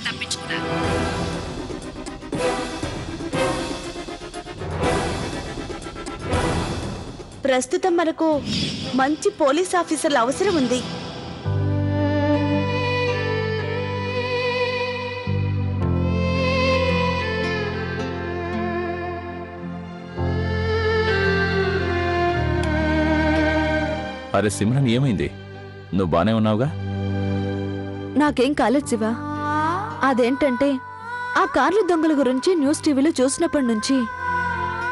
తప్పించుకున్నారు. ప్రస్తుతం మనకు మంచి పోలీస్ ఆఫీసర్ల అవసరం ఉంది. అరే సిమ్రన్, ఏమైంది? నువ్వు బానే ఉన్నావుగా? నాకేం కాలేదు శివ. అదేంటంటే ఆ కార్ల దొంగల గురించి న్యూస్ టీవీలో చూసినప్పటి నుంచి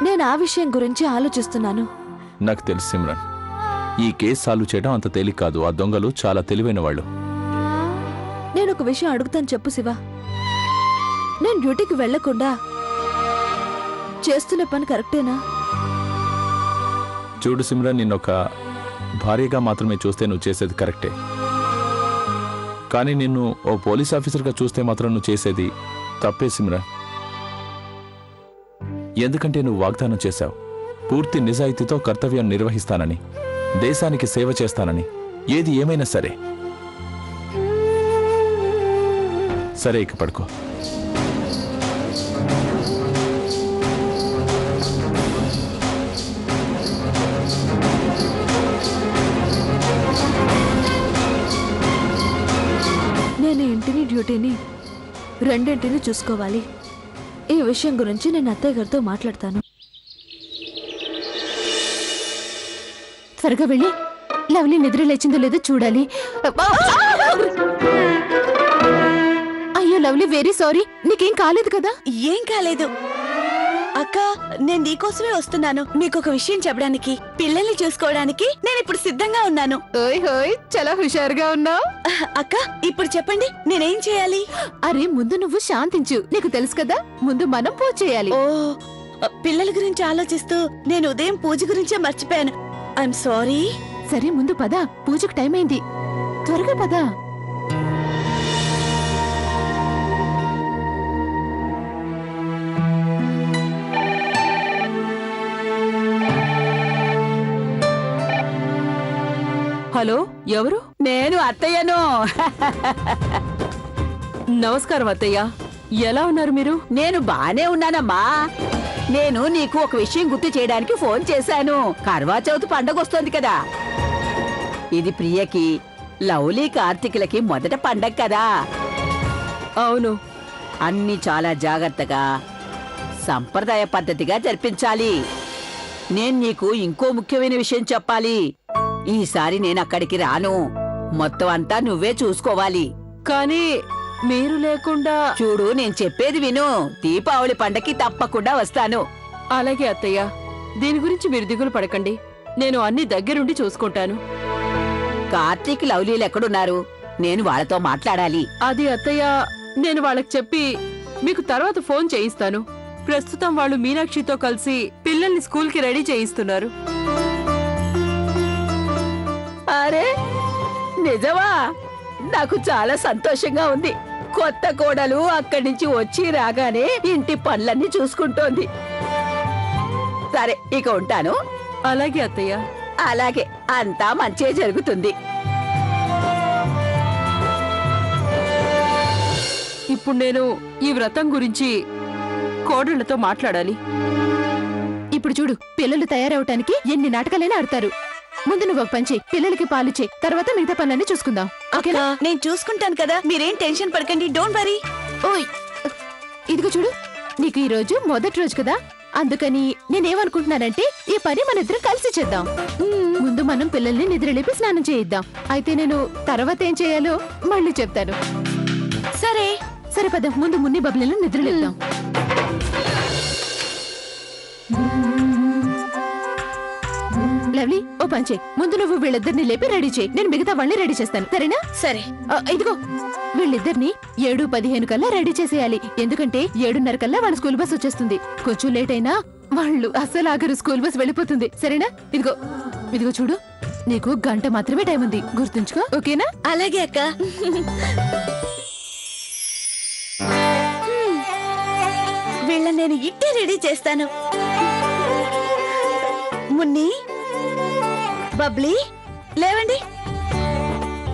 నేను ఆ విషయం గురించి ఆలోచిస్తున్నాను. నాకు తెలుసు సిమ్రన్, ఈ కేసు సాల్వ్ చేయడం అంత తేలిక కాదు. ఆ దొంగలు చాలా తెలివైన వాళ్ళు. నేను ఒక విషయం అడుగుతాను, చెప్పు శివ. నేను డ్యూటీకి వెళ్లకుండా చేస్తున్న పని కరెక్టేనా? చూడు సిమ్రన్, నిన్నొక భార్యగా మాత్రమే చూస్తే నువ్వు చేసేది కరెక్టే. కానీ నిన్ను ఓ పోలీస్ ఆఫీసర్గా చూస్తే మాత్రం నువ్వు చేసేది తప్పే సిమ్రన్. ఎందుకంటే నువ్వు వాగ్దానం చేశావు, పూర్తి నిజాయితీతో కర్తవ్యం నిర్వహిస్తానని, దేశానికి సేవ చేస్తానని. ఏది ఏమైనా సరే. సరే, ఇక పడుకో. నేను ఇంటిని డ్యూటీని రెండింటిని చూసుకోవాలి. ఈ విషయం గురించి నేను అత్తయ్య గారితో మాట్లాడతాను. త్వరగా వెళ్ళి లవ్లీ నిద్ర లేచిందో లేదో చూడాలి. అయ్యో లవ్లీ, వెరీ సారీ. నీకేం కాలేదు కదా? ఏం కాలేదు అక్క. నేను నీకోసమే వస్తున్నాను. మీకొక విషయం చెప్పడానికి, పిల్లల్ని చూసుకోవడానికి నేను ఇప్పుడు సిద్ధంగా ఉన్నాను. ఓయ్ హోయ్, చాలా హుషారుగా ఉన్నావు. అక్క, ఇప్పుడు చెప్పండి, నేనేం చేయాలి? అరే ముందు నువ్వు శాంతించు. నీకు తెలుసు కదా, ముందు మనం పూజ చేయాలి. ఓ, పిల్లల గురించి ఆలోచిస్తూ నేను ఉదయం పూజ గురించే మర్చిపోయాను. I'm sorry. సరే ముందు పద, పూజకు టైం అయింది. త్వరగా పద. హలో, ఎవరు? నేను అత్తయ్యను. నమస్కారం అత్తయ్య. ఎలా ఉన్నారు మీరు? నేను బానే ఉన్నానమ్మా. నేను నీకు ఒక విషయం గుర్తు చేయడానికి ఫోన్ చేశాను. కర్వా చౌత్ పండగ వస్తోంది కదా. ఇది ప్రియకి, లవ్లీ, కార్తీకులకి మొదట పండగ కదా. అవును. అన్ని చాలా జాగ్రత్తగా, సంప్రదాయ పద్ధతిగా జరిపించాలి. నేను నీకు ఇంకో ముఖ్యమైన విషయం చెప్పాలి. ఈసారి నేను అక్కడికి రాను. మొత్తం అంతా నువ్వే చూసుకోవాలి. కానీ మీరు లేకుండా... చూడు, నేను చెప్పేది విను. దీపావళి పండగకి తప్పకుండా వస్తాను. అలాగే అత్తయ్య, దీని గురించి మీరు దిగులు పడకండి. నేను అన్ని దగ్గరుండి చూసుకుంటాను. కార్తీక్, లవ్లీలు ఎక్కడున్నారు? నేను వాళ్ళతో మాట్లాడాలి. అది అత్తయ్య, నేను వాళ్ళకి చెప్పి మీకు తర్వాత ఫోన్ చేయిస్తాను. ప్రస్తుతం వాళ్ళు మీనాక్షితో కలిసి పిల్లల్ని స్కూల్కి రెడీ చేయిస్తున్నారు. అరే నిజమా? నాకు చాలా సంతోషంగా ఉంది. కొత్త కోడలు అక్కడి నుంచి వచ్చి రాగానే ఇంటి పనులన్నీ చూసుకుంటోంది. సరే, ఇక ఉంటాను. అలాగే అత్తయ్య. అలాగే, అంతా మంచే జరుగుతుంది. ఇప్పుడు నేను ఈ వ్రతం గురించి కోడళ్లతో మాట్లాడాలి. ఇప్పుడు చూడు, పిల్లలు తయారవటానికి ఎన్ని నాటకాలైనా ఆడతారు. ముందు నువ్వు ఒక పని చెయ్యి, పిల్లలకి పాలు చెయ్యి. తర్వాత మిగతా పనులన్నీ చూసుకుందాం. ఓకేనా? నేను చూసుకుంటాను కదా, మీరేం టెన్షన్ పడకండి. Don't worry. ఓయ్, ఇదిగో చూడు, నీకు ఈ రోజు మొదటి రోజు కదా, అందుకని నేనేమనుకుంటున్నానంటే ఈ పని మన ఇద్దరం కలిసి చేద్దాం. ముందు మనం పిల్లల్ని నిద్రలేపి స్నానం చేయిద్దాం. అయితే నేను తర్వాత ఏం చేయాలో మళ్ళీ చెప్తాను. సరే సరే పద, ముందు మున్ని బబ్బులను నిద్రలేద్దాం. లవ్లీ, ఓ పని చెయ్యి. ముందు నువ్వు వీళ్ళిద్దరిని లేపి రెడీ చేయి. నేను మిగతా వాళ్ళని రెడీ చేస్తాను. సరేనా? సరే. ఇదిగో, వీళ్ళిద్దరిని 7:15 కల్లా రెడీ చేసేయాలి. ఎందుకంటే 7:30 కల్లా వాళ్ళ స్కూల్ బస్ వచ్చేస్తుంది. కొంచెం లేట్ అయినా వాళ్ళు అసలు ఆగరు. స్కూల్ బస్ వెళ్ళిపోతుంది. సరేనా? ఇదిగో ఇదిగో చూడు, నీకు గంట మాత్రమే టైం ఉంది. గుర్తుంచుకో, ఓకేనా? అలాగే అక్క. వీళ్ళని నేను ఇట్టే రెడీ చేస్తాను. మున్ని, బబ్లీ, లేవండి.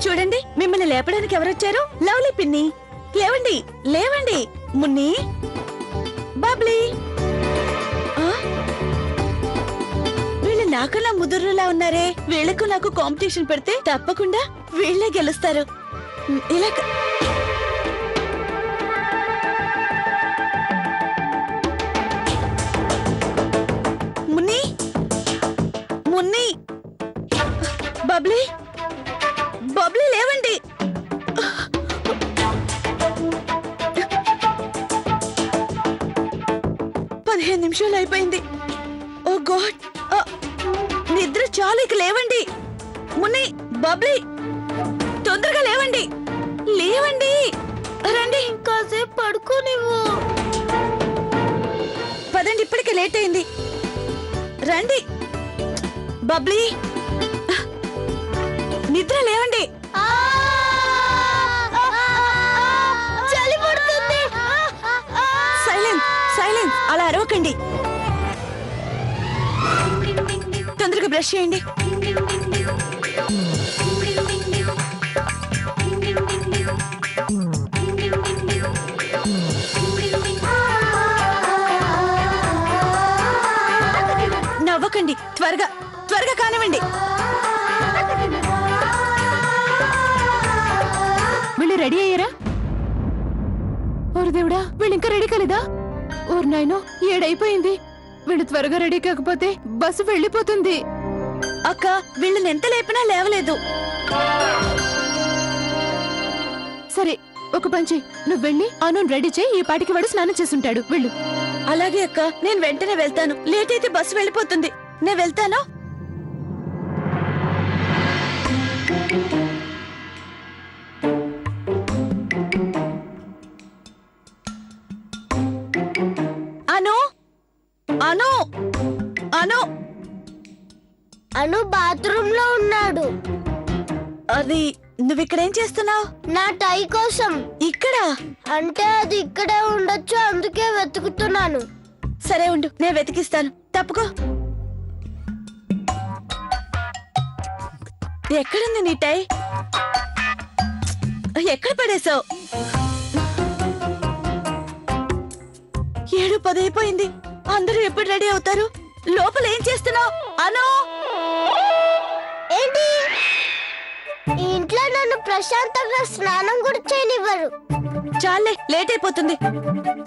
చూడండి, మిమ్మల్ని లేపడానికి ఎవరొచ్చారు? లవ్లీ పిన్ని. లేవండి లేవండి. మున్ని, బాబ్లీ, వీళ్ళు నాకన్నా ముదురులా ఉన్నారే. వీళ్లకు నాకు కాంపిటీషన్ పెడితే తప్పకుండా వీళ్ళే గెలుస్తారు. ఇలా మున్ని, మున్ని, బబ్లీ, బబ్లీ లేవండి. 15 నిమిషాలు అయిపోయింది. ఓ గాడ్, నిద్ర చాలు, ఇక లేవండి. మున్ని, బబ్లీ, తొందరగా లేవండి, లేవండి, రండి. కాసేపు పడుకోనివ్వు. పదండి, ఇప్పటికే లేట్ అయింది. రండి బబ్లీ, నిద్ర లేవండి. చలి పడుతుంది. సైలెన్స్, సైలెన్స్, అలా అరవకండి. తొందరగా బ్రష్ చేయండి. నవ్వకండి, త్వరగా త్వరగా కానివ్వండి. వీళ్ళు రెడీ అయ్యారా? ఓరు దేవుడా, వీళ్ళు ఇంకా రెడీ కాలేదా? ఓరు నాయనో, 7 అయిపోయింది. వీళ్ళు త్వరగా రెడీ కాకపోతే బస్సు వెళ్ళిపోతుంది. అక్క, వీళ్ళని ఎంత లేపినా లేవలేదు. సరే, ఒక పంచి, నువ్వు వెళ్ళి అను రెడీ చేయి. ఈ పాటికి వాడు స్నానం చేసుంటాడు. వెళ్ళు. అలాగే అక్క, నేను వెంటనే వెళ్తాను. లేట్ అయితే బస్సు వెళ్ళిపోతుంది. నేను వెళ్తాను. అను, అను, అను, అను బాత్రూమ్ లో ఉన్నాడు. అది నువ్విక్కడేం చేస్తున్నావు? నా టై కోసం. ఇక్కడ అంటే అది ఇక్కడే ఉండొచ్చు, అందుకే వెతుకుతున్నాను. సరే ఉండు, నేను వెతికిస్తాను. తప్పుకో. ఎక్కడుంది నీ టై? ఎక్కడ పడేశావు? 7:10 అయిపోయింది. అందరూ ఎప్పుడు రెడీ అవుతారు? లోపల ఏం చేస్తున్నావు? అను, ఏంటి? ఈ ఇంట్లో నన్ను ప్రశాంతంగా స్నానం కూడా చేయనివ్వరు. చాలే, లేట్ అయిపోతుంది.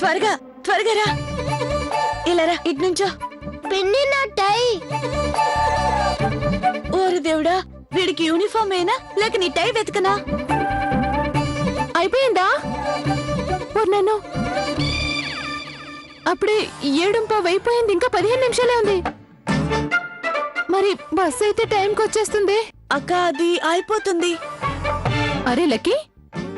త్వరగా త్వరగా రా. ఇలా రా, ఇటు నుంచో. పిన్ని, నా టై. ఓరి దేవుడా, వీడికి యూనిఫామ్ ఏనా లేక నీ టై వెతకనా? అయిపోయిందా? ఓరు నాయనో, అప్పుడే 7:15 అయిపోయింది. ఇంకా 15 నిమిషాలే ఉంది. మరి బస్ అయితే టైంకి వచ్చేస్తుంది. అక్క, అది అయిపోతుంది. అరే లక్కీ,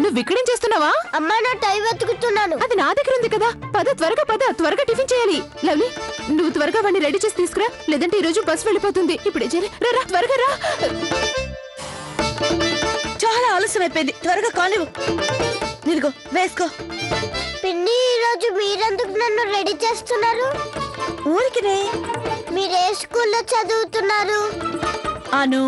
నువ్వు ఇక్కడేం చేస్తున్నావా? అమ్మా, నా టై వెతుకుతున్నాను. అది నా దగ్గర ఉంది కదా. పద, త్వరగా పద, త్వరగా టిఫిన్ చేయాలి. లవ్లీ, నువ్వు త్వరగా వాడిని రెడీ చేసి తీసుకురా, లేదంటే ఈ రోజు బస్ వెళ్ళిపోతుంది. ఇప్పుడే రా, త్వరగా రా. చాలా ఆలస్యం అయిపోయింది. త్వరగా కానివ్వు. ఇదిగో, వేసుకో. పిన్ని, ఈ రోజు మీరెందుకు నన్ను రెడీ చేస్తున్నారు? ఊరికినే. మీరే స్కూల్లో చదువుతున్నారు? అను,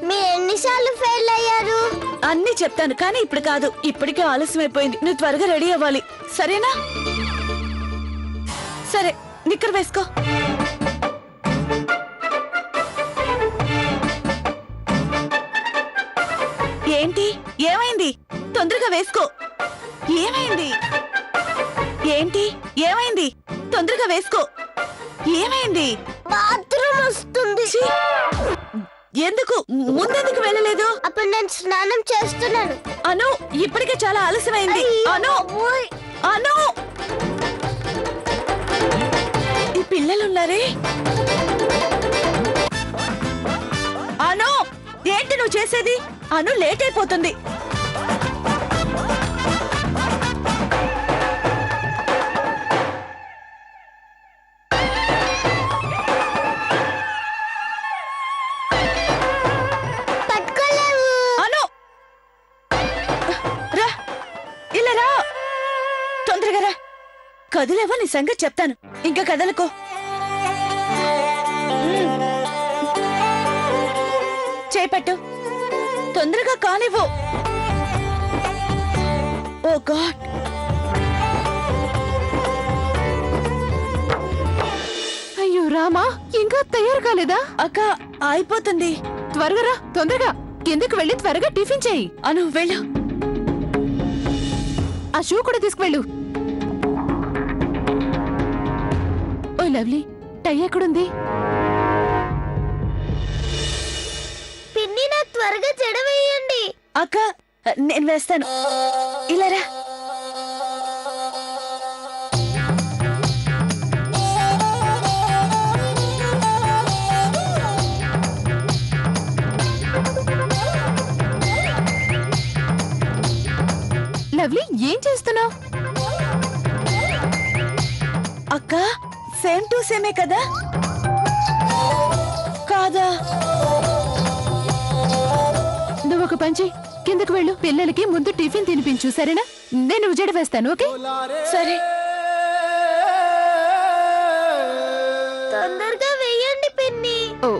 మీరు ఎన్నిసార్లు ఫెయిల్ అయ్యారు? అన్నీ చెప్తాను, కానీ ఇప్పుడు కాదు. ఇప్పటికే ఆలస్యం అయిపోయింది. నువ్వు త్వరగా రెడీ అవ్వాలి, సరేనా? సరే, నిక్కర్ వేసుకో. ఏంటి? ఏమైంది? తొందరగా వేసుకో. ఏమైంది? ఏంటి? ఏమైంది? తొందరగా వేసుకో. ఏమైంది? బాత్రూమ్ వస్తుంది. ఛీ! ఎందుకు ముందెందుకు వెళ్ళలేదు? అప్పుడు నేను స్నానం చేస్తున్నాను. అను, ఇప్పటికే చాలా ఆలస్యమైంది. అను, అను, ఈ పిల్లలున్నారే. అను, ఏంటి నువ్వు చేసేది? అను, లేట్ అయిపోతుంది. అను, రా, ఇలా రా, తొందరగా రా. కదులేవో, నీ సంగతి చెప్తాను. ఇంకా కదలకు. చేపట్టు, తొందరగా కానివ్వు. ఓ గాడ్, అయ్యో రామా, ఇంకా తయారు కాలేదా? అక్క అయిపోతుంది. త్వరగా రా, తొందరగా కిందకు వెళ్ళి త్వరగా టిఫిన్ చేయి. అను వెళ్ళు. ఆ షూ కూడా తీసుకువెళ్ళు. ఓ లవ్లీ, టై ఎక్కడుంది? పిన్ని నాకు త్వరగా జడ వేయండి. అక్క నేను వేస్తాను. ఇలా రా. లవ్లీ, ఏం చేస్తున్నావు? అక్క సేమ్ టు సేమే కదా? కాదా? నువ్వు ఒక పని చెయ్యి, కిందకు వెళ్ళు. పిల్లలకి ముందు టిఫిన్ తినిపించు, సరేనా? నేను జడ వేస్తాను, ఓకే? సరే. తొందరగా వేయండి పిన్ని. ఓ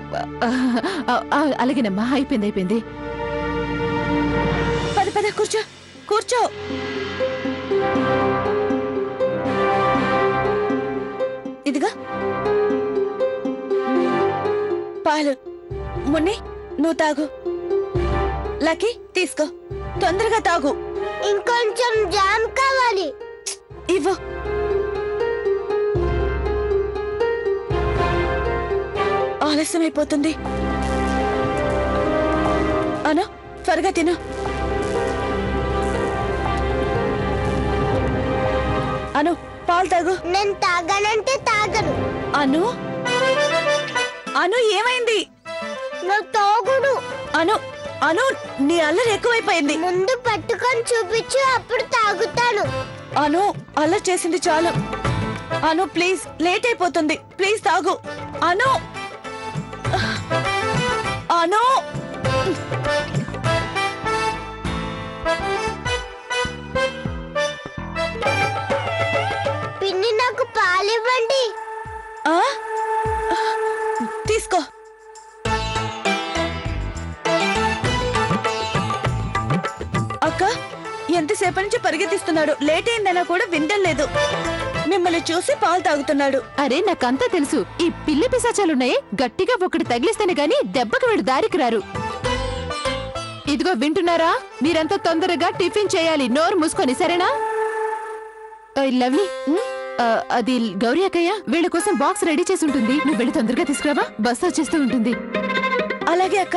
అలాగేనమ్మా, అయిపోయింది. పద పద, కూర్చో కూర్చో. ఇదిగా పాలు. మున్ని నువ్వు తాగు. లక్కీ తీసుకో, తొందరగా తాగు. ఇంకొంచెం జామ్ కావాలి. ఇవ్వు. ఆలస్యం అయిపోతుంది. అను త్వరగా తిను. అను పాలు తాగు. నేను తాగానంటే తాగను. అను అను ఏమైంది? నా తాగుడు. అను అను నీ అల్లరి ఎక్కువైపోయింది. ముందు పట్టుకొని చూపించు, అప్పుడు తాగుతాను. అను అల్లరి చేసింది చాలు. అను ప్లీజ్, లేట్ అయిపోతుంది. ప్లీజ్ తాగు. అను అను పిన్ని నాకు పాలివ్వండి. ఆ? తీసుకో. అక్క ఎంతసేపటి నుంచి పరిగెత్తిస్తున్నాడు. లేట్ అయిందన్నా కూడా వినడం లేదు. మిమ్మల్ని చూసి పాలు తాగుతున్నాడు. అరే నాకంతా తెలుసు. ఈ పిల్లి పిశాచాలున్నాయి, గట్టిగా ఒకటి తగిలిస్తేనే గాని దెబ్బకి వీడు దారికి రారు. ఇదిగో వింటున్నారా? మీరంతా తొందరగా టిఫిన్ చేయాలి, నోరు మూసుకొని, సరేనా? లవ్లీ, అది గౌరీ అక్కయ్య వీళ్ళ కోసం బాక్స్ రెడీ చేసి ఉంటుంది. నువ్వు వెళ్ళి తొందరగా తీసుకురావా, బస్సు వచ్చేస్తూ ఉంటుంది. అలాగే అక్క.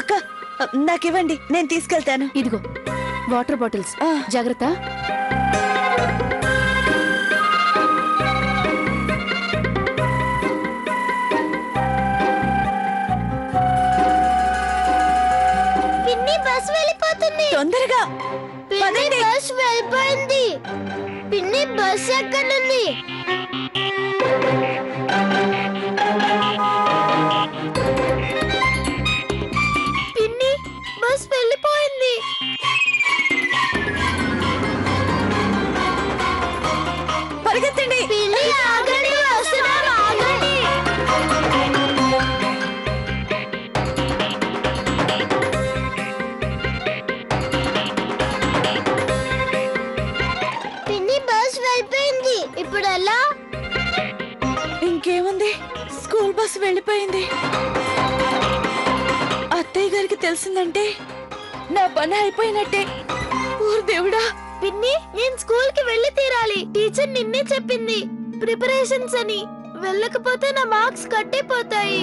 అక్క నాకివ్వండి, నేను తీసుకెళ్తాను. ఇదిగో వాటర్ బాటిల్స్, జాగ్రత్త. పిన్ని బస్ వెళ్ళిపోతుంది. తొందరగా పిన్ని బస్ వెళ్ళిపోయింది. పిన్ని బస్ ఎక్కడుంది? పిన్ని బస్ వెళ్ళిపోయింది. పరిగెత్తండి. పిన్ని ఆగండి, వస్తున్నాం, ఆగండి. పిన్ని బస్ వెళ్ళిపోయింది. ఇప్పుడు ఎలా? ఇంకేముంది, స్కూల్ బస్ వెళ్ళిపోయింది. అత్తయ్య గారికి తెలిసిందంటే నా పని అయిపోయినట్టే. ఊరు దేవుడా. పిన్ని నేను స్కూల్ కి వెళ్ళి తీరాలి. టీచర్ నిన్నే చెప్పింది ప్రిపరేషన్స్ అని. వెళ్ళకపోతే నా మార్క్స్ కట్టిపోతాయి.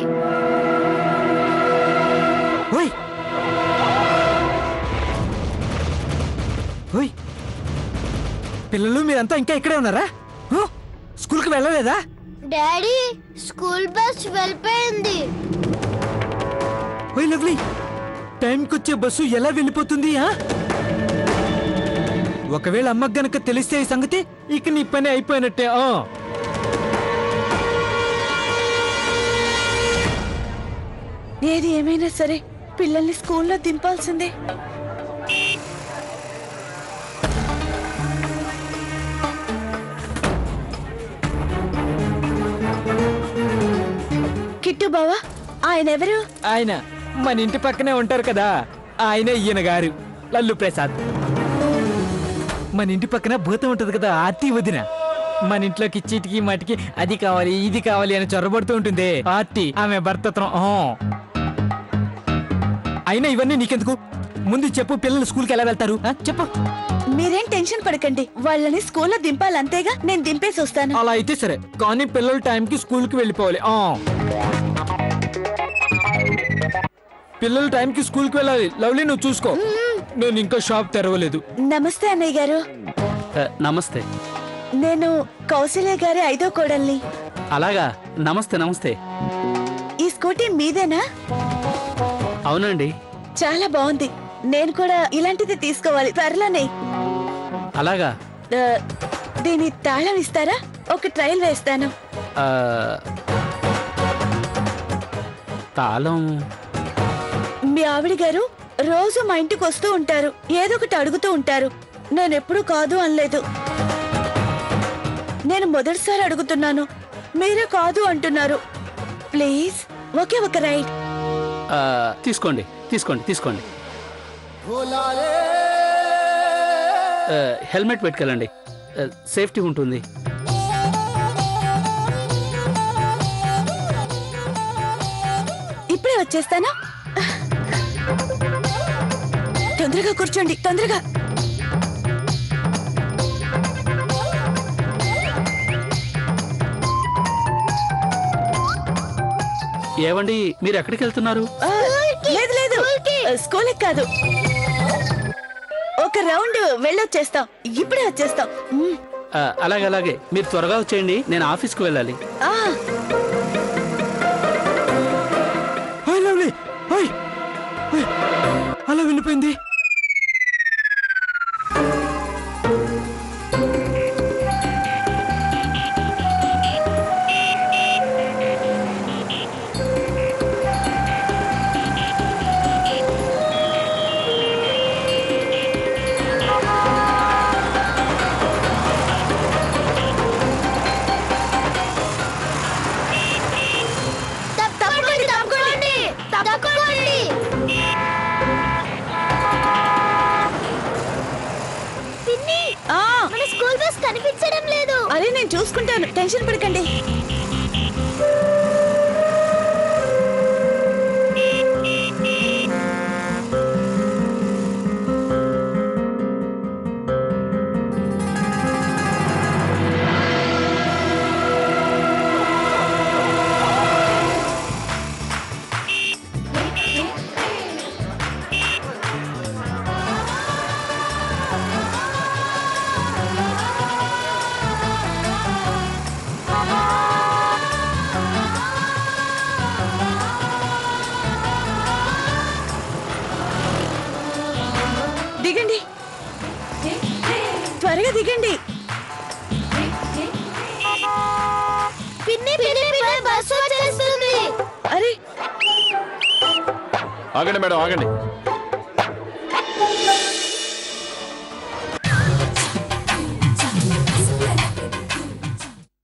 ఓయ్ ఓయ్, పిల్లలు మీరంతా ఇంకా ఇక్కడే ఉన్నారా? స్కూల్కి వెళ్ళలేదా? డాడీ స్కూల్ బస్ వెళ్ళిపోయింది. ఓయ్ లవ్లీ, టైంకి వచ్చే బస్సు ఎలా వెళ్ళిపోతుంది? ఒకవేళ అమ్మకు గనక తెలిస్తే ఈ సంగతి, ఇక నీ పని అయిపోయినట్టే. ఏది ఏమైనా సరే పిల్లల్ని స్కూల్లో దింపాల్సిందే. కిట్టు బావా, ఆయన ఎవరు? ఆయన మన ఇంటి పక్కనే ఉంటారు కదా, ఆయన ఈయన గారు లల్లు ప్రసాద్. మన ఇంటి పక్కన భూతం ఉంటది కదా, ఆర్తి వదిన. మన ఇంట్లోకి చీటికి మాటికి అది కావాలి ఇది కావాలి అని చొరబడుతూ ఉంటుంది ఆర్తి ఆమె భర్తత్వం అయినా ఇవన్నీ నీకెందుకు? ముందు చెప్పు, పిల్లలు స్కూల్కి ఎలా వెళ్తారు చెప్పు. మీరేం టెన్షన్ పడకండి, వాళ్ళని స్కూల్లో దింపాలి అంతేగా, నేను దింపేసి వస్తాను. అలా అయితే సరే, కానీ పిల్లలు టైంకి స్కూల్కి వెళ్ళిపోవాలి. పిల్లలు టైంకి స్కూల్కి వెళ్ళాలి. లవ్లీ నువ్వు చూసుకో, నేను ఇంకా షాప్ తెరవలేదు. నమస్తే అన్నయ్య గారు. నమస్తే. నేను కౌశల్య గారి 5వ కోడల్ని. అలాగా, నమస్తే నమస్తే. ఈ స్కూటీ మీదేనా? అవునండి. చాలా బాగుంది, నేను కూడా ఇలాంటిది తీసుకోవాలి త్వరలోనే. అలాగా. దీని తాళం ఇస్తారా? ఒక ట్రయల్ వేస్తాను. తాళం మీ ఆవిడ గారు రోజు మా ఇంటికి వస్తూ ఉంటారు, ఏదో ఒకటి అడుగుతూ ఉంటారు. నేనెప్పుడు కాదు అనలేదు. నేను మొదటిసారి అడుగుతున్నాను, మీరే కాదు అంటున్నారు. ప్లీజ్ ఒకే ఒక రైడ్. తీసుకోండి తీసుకోండి తీసుకోండి. హెల్మెట్ పెట్టుకెళ్ళండి, సేఫ్టీ ఉంటుంది. ఇప్పుడే వచ్చేస్తాను. తొందరగా కూర్చోండి, తొందరగా. ఏవండి, మీరు ఎక్కడికి వెళ్తున్నారు? లేదు లేదు, స్కూల్ కాదు, ఒక రౌండ్ వెళ్ళొచ్చేస్తాం, ఇప్పుడే వచ్చేస్తాం. అలాగే అలాగే, మీరు త్వరగా వచ్చేయండి, నేను ఆఫీస్కి వెళ్ళాలి. అలా వెళ్ళిపోయింది. స్కూల్ బస్ కనిపించడం లేదు. అరే నేను చూసుకుంటాను, టెన్షన్ పడకండి. దిగండి, త్వరగా దిగండి. పిన్ని బస్ వచ్చేస్తుంది. అరే ఆగండి మేడం, ఆగండి.